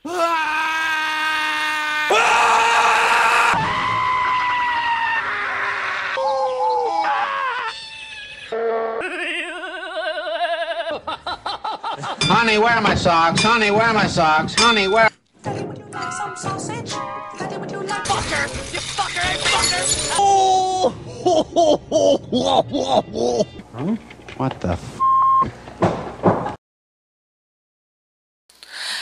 Honey, where are my socks? Honey, where are my socks? Honey, where... Daddy, would you like some sausage? Daddy, would you like... Fucker! You fucker! Fucker! Oh! What the f...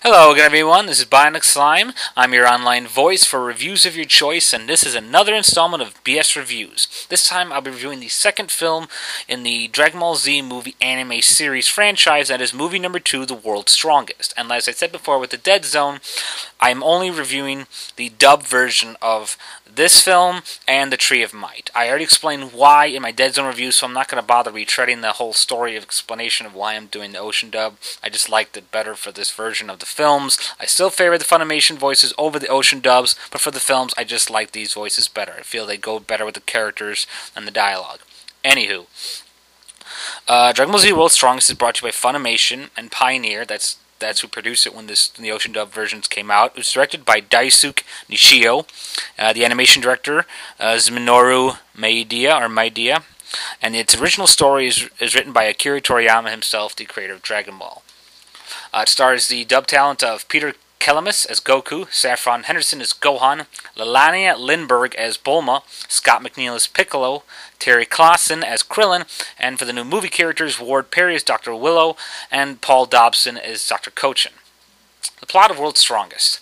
Hello again everyone, this is Bionic Slime. I'm your online voice for reviews of your choice, and this is another installment of BS Reviews. This time I'll be reviewing the second film in the Dragon Ball Z movie anime series franchise, that is movie number 2, The World's Strongest. And as I said before with the Dead Zone, I'm only reviewing the dubbed version of this film and the Tree of Might. I already explained why in my Dead Zone review, so I'm not going to bother retreading the whole story of explanation of why I'm doing the Ocean dub. I just liked it better for this version of the films. I still favor the Funimation voices over the Ocean dubs, but for the films, I just like these voices better. I feel they go better with the characters and the dialogue. Anywho, Dragon Ball Z World's Strongest is brought to you by Funimation and Pioneer. That's who produced it when the Ocean dub versions came out. It was directed by Daisuke Nishio. The animation director is Minoru Maeda, and its original story is written by Akira Toriyama himself, the creator of Dragon Ball. It stars the dub talent of Peter Kelamis as Goku, Saffron Henderson as Gohan, Lelania Lindbergh as Bulma, Scott McNeil as Piccolo, Terry Claassen as Krillin, and for the new movie characters, Ward Perry as Dr. Willow, and Paul Dobson as Dr. Cochin. The plot of World's Strongest.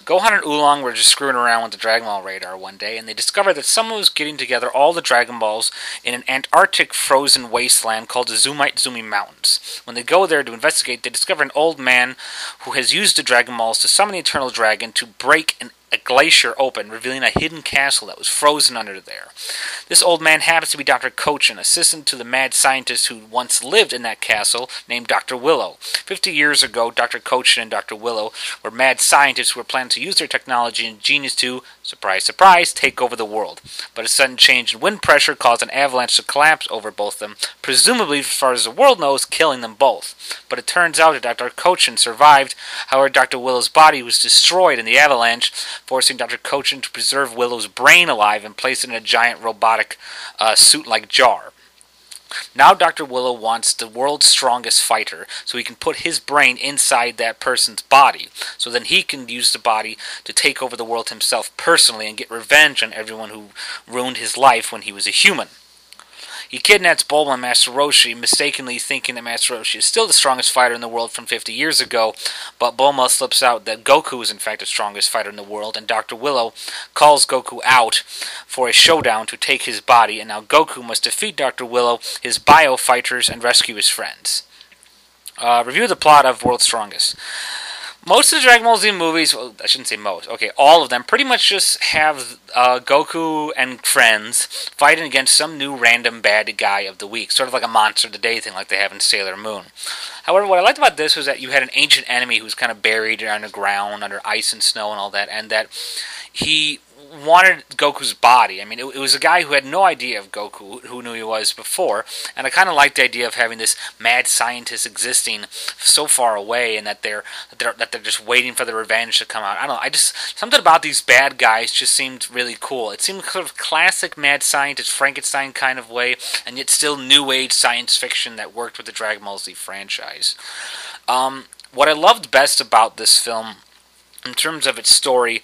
Gohan and Oolong were just screwing around with the Dragon Ball radar one day, and they discovered that someone was getting together all the Dragon Balls in an Antarctic frozen wasteland called the Zumi Mountains. When they go there to investigate, they discover an old man who has used the Dragon Balls to summon the Eternal Dragon to break a glacier open, revealing a hidden castle that was frozen under there. This old man happens to be Dr. Cochin, assistant to the mad scientist who once lived in that castle, named Dr. Willow. 50 years ago, Dr. Cochin and Dr. Willow were mad scientists who were planning to use their technology and genius to, surprise, surprise, take over the world. But a sudden change in wind pressure caused an avalanche to collapse over both of them, presumably, as far as the world knows, killing them both. But it turns out that Dr. Cochin survived. However, Dr. Willow's body was destroyed in the avalanche, forcing Dr. Cochin to preserve Willow's brain alive and place it in a giant robotic suit-like jar. Now Dr. Willow wants the world's strongest fighter, so he can put his brain inside that person's body, so then he can use the body to take over the world himself personally and get revenge on everyone who ruined his life when he was a human. He kidnaps Bulma and Master Roshi, mistakenly thinking that Master Roshi is still the strongest fighter in the world from 50 years ago, but Bulma slips out that Goku is in fact the strongest fighter in the world, and Dr. Willow calls Goku out for a showdown to take his body, and now Goku must defeat Dr. Willow, his bio-fighters, and rescue his friends. Review of the plot of World's Strongest. Most of the Dragon Ball Z movies, well, I shouldn't say most, okay, all of them pretty much just have Goku and friends fighting against some new random bad guy of the week, sort of like a Monster of the Day thing like they have in Sailor Moon. However, what I liked about this was that you had an ancient enemy who was kind of buried underground, under ice and snow and all that, and that he wanted Goku's body. I mean, it was a guy who had no idea of Goku, who knew he was before, and I kind of liked the idea of having this mad scientist existing so far away, and that they're just waiting for the revenge to come out. I don't know. Something about these bad guys just seemed really cool. It seemed sort of classic mad scientist Frankenstein kind of way, and yet still new age science fiction that worked with the Dragon Ball Z franchise. What I loved best about this film, in terms of its story,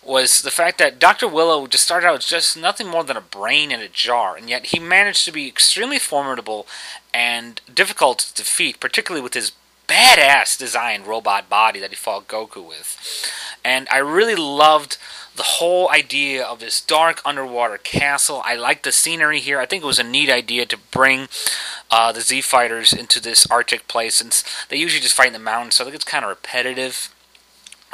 was the fact that Dr. Willow just started out as just nothing more than a brain in a jar, and yet he managed to be extremely formidable and difficult to defeat, particularly with his badass designed robot body that he fought Goku with. And I really loved the whole idea of this dark underwater castle. I liked the scenery here. I think it was a neat idea to bring the Z fighters into this Arctic place, since they usually just fight in the mountains, so I think it's kind of repetitive.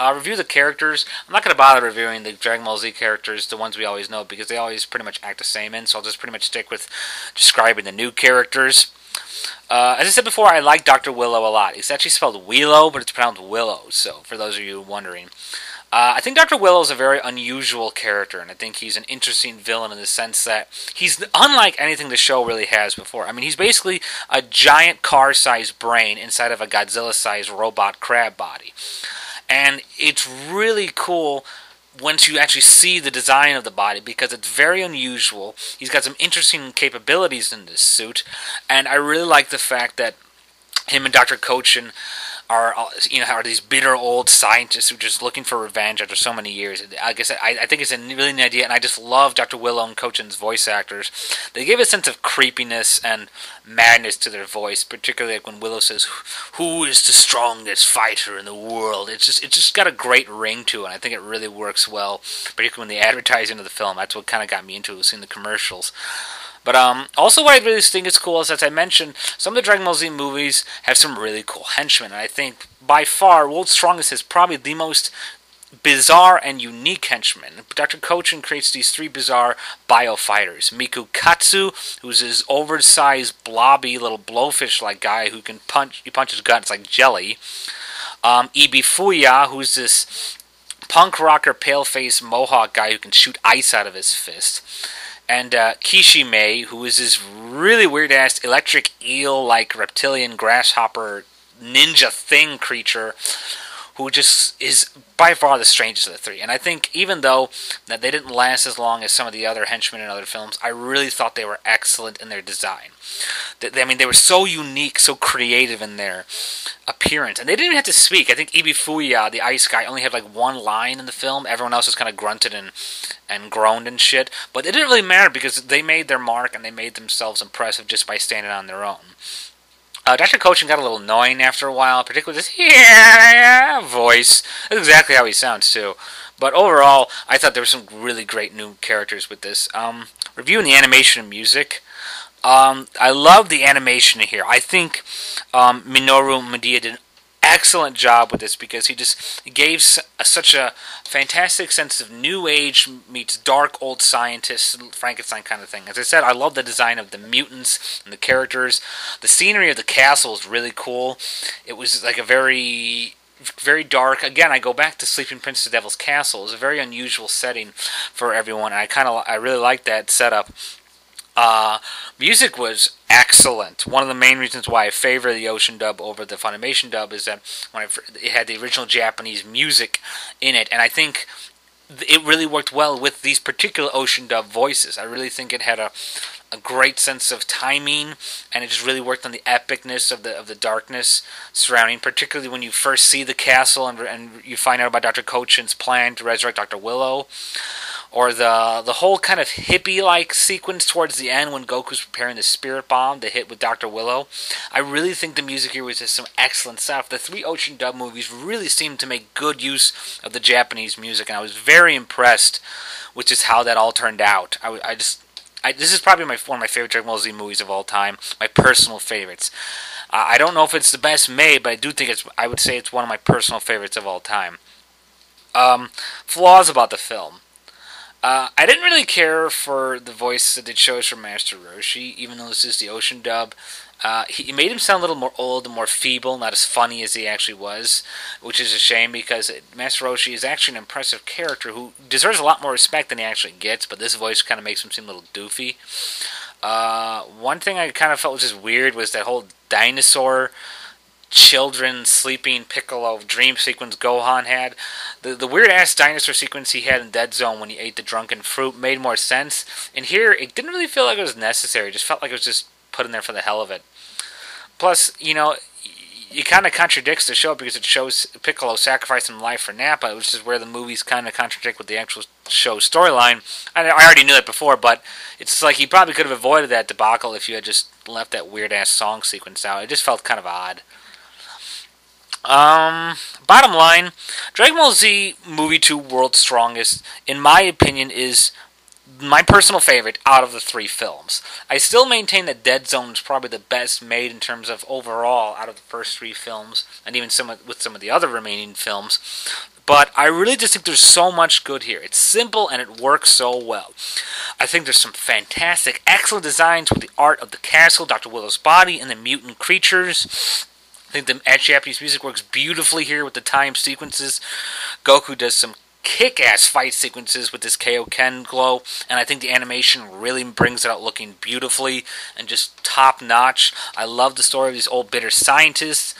Review the characters. I'm not going to bother reviewing the Dragon Ball Z characters, the ones we always know, because they always pretty much act the same in, so I'll just pretty much stick with describing the new characters. As I said before, I like Dr. Willow a lot. It's actually spelled Willow, but it's pronounced Willow, so for those of you wondering. I think Dr. Willow is a very unusual character, and I think he's an interesting villain in the sense that he's unlike anything the show really has before. I mean, he's basically a giant car-sized brain inside of a Godzilla-sized robot crab body. And it's really cool once you actually see the design of the body, because it's very unusual. He's got some interesting capabilities in this suit, and I really like the fact that him and Dr. Cochin are these bitter old scientists who are just looking for revenge after so many years. Like I said, I think it's a really neat idea, and I just love Dr. Willow and Cochin's voice actors. They give a sense of creepiness and madness to their voice, particularly like when Willow says, "Who is the strongest fighter in the world?" It's just got a great ring to it, and I think it really works well, particularly when they advertise into the film. That's what kind of got me into it, was seeing the commercials. But also what I really think is cool is, as I mentioned, some of the Dragon Ball Z movies have some really cool henchmen. And I think by far, World's Strongest is probably the most bizarre and unique henchman. Dr. Cochin creates these 3 bizarre biofighters. Miku Katsu, who's this oversized, blobby little blowfish-like guy who can he punches guts like jelly. Ibi Fuya, who's this punk rocker, pale-faced mohawk guy who can shoot ice out of his fist. And Kishime, who is this really weird-ass electric eel-like reptilian grasshopper ninja thing creature who just is by far the strangest of the 3. And I think even though that they didn't last as long as some of the other henchmen in other films, I really thought they were excellent in their design. They were so unique, so creative in their appearance. And they didn't even have to speak. I think Ibi Fuya, the ice guy, only had like 1 line in the film. Everyone else just kind of grunted and groaned and shit. But it didn't really matter because they made their mark and they made themselves impressive just by standing on their own. Dr. Cochin got a little annoying after a while, particularly this yeah voice. That's exactly how he sounds, too. But overall, I thought there were some really great new characters with this. Reviewing the animation and music, I love the animation here. I think Minoru Madia did an excellent job with this because he just gave such a fantastic sense of new age meets dark old scientist Frankenstein kind of thing. As I said, I love the design of the mutants and the characters. The scenery of the castle is really cool. It was like a very dark. Again, I go back to Sleeping Prince of the Devil's Castle. It was a very unusual setting for everyone, and I really like that setup. Music was excellent. One of the main reasons why I favor the Ocean dub over the Funimation dub is that it had the original Japanese music in it, and I think it really worked well with these particular Ocean dub voices. I really think it had a great sense of timing, and it just really worked on the epicness of the darkness surrounding, particularly when you first see the castle and you find out about Dr. Cochin's plan to resurrect Dr. Willow. Or the whole kind of hippie-like sequence towards the end when Goku's preparing the spirit bomb to hit with Dr. Willow. I really think the music here was just some excellent stuff. The 3 Ocean dub movies really seemed to make good use of the Japanese music, and I was very impressed with just how that all turned out. This is probably one of my favorite Dragon Ball Z movies of all time, my personal favorites. I don't know if it's the best made, but I do think I would say it's one of my personal favorites of all time. Flaws about the film. I didn't really care for the voice that they chose for Master Roshi, even though this is the Ocean dub. He made him sound a little more old and more feeble, not as funny as he actually was, which is a shame because Master Roshi is actually an impressive character who deserves a lot more respect than he actually gets, but this voice kind of makes him seem a little doofy. One thing I kind of felt was just weird was that whole dinosaur children sleeping Piccolo dream sequence Gohan had. The weird-ass dinosaur sequence he had in Dead Zone when he ate the drunken fruit made more sense. And here, it didn't really feel like it was necessary. It just felt like it was just put in there for the hell of it. Plus, it kind of contradicts the show because it shows Piccolo sacrificing life for Nappa, which is where the movies kind of contradict with the actual show storyline. I already knew that before, but it's like you probably could have avoided that debacle if you had just left that weird-ass song sequence out. It just felt kind of odd. Bottom line, Dragon Ball Z Movie 2 World's Strongest, in my opinion, is my personal favorite out of the 3 films. I still maintain that Dead Zone is probably the best made in terms of overall out of the first 3 films, and even with some of the other remaining films. But I really just think there's so much good here. It's simple and it works so well. I think there's some fantastic, excellent designs with the art of the castle, Dr. Willow's body, and the mutant creatures. I think the Japanese music works beautifully here with the time sequences. Goku does some kick-ass fight sequences with this Kaioken glow, and I think the animation really brings it out looking beautifully and just top-notch. I love the story of these old bitter scientists,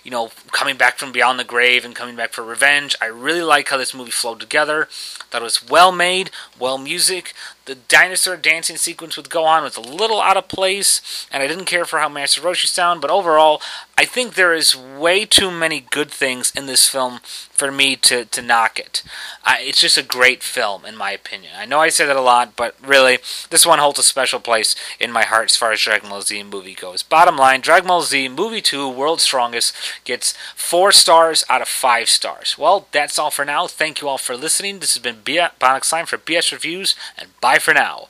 you know, coming back from beyond the grave and coming back for revenge. I really like how this movie flowed together. Thought it was well made, well music. The dinosaur dancing sequence with Gohan was a little out of place, and I didn't care for how Master Roshi sounded, but overall, I think there is way too many good things in this film for me to knock it. It's just a great film, in my opinion. I know I say that a lot, but really, this one holds a special place in my heart as far as Dragon Ball Z movie goes. Bottom line, Dragon Ball Z Movie 2, World's Strongest, gets 4 stars out of 5 stars. Well, that's all for now. Thank you all for listening. This has been Bionic Slime for BS Reviews, and bye for now.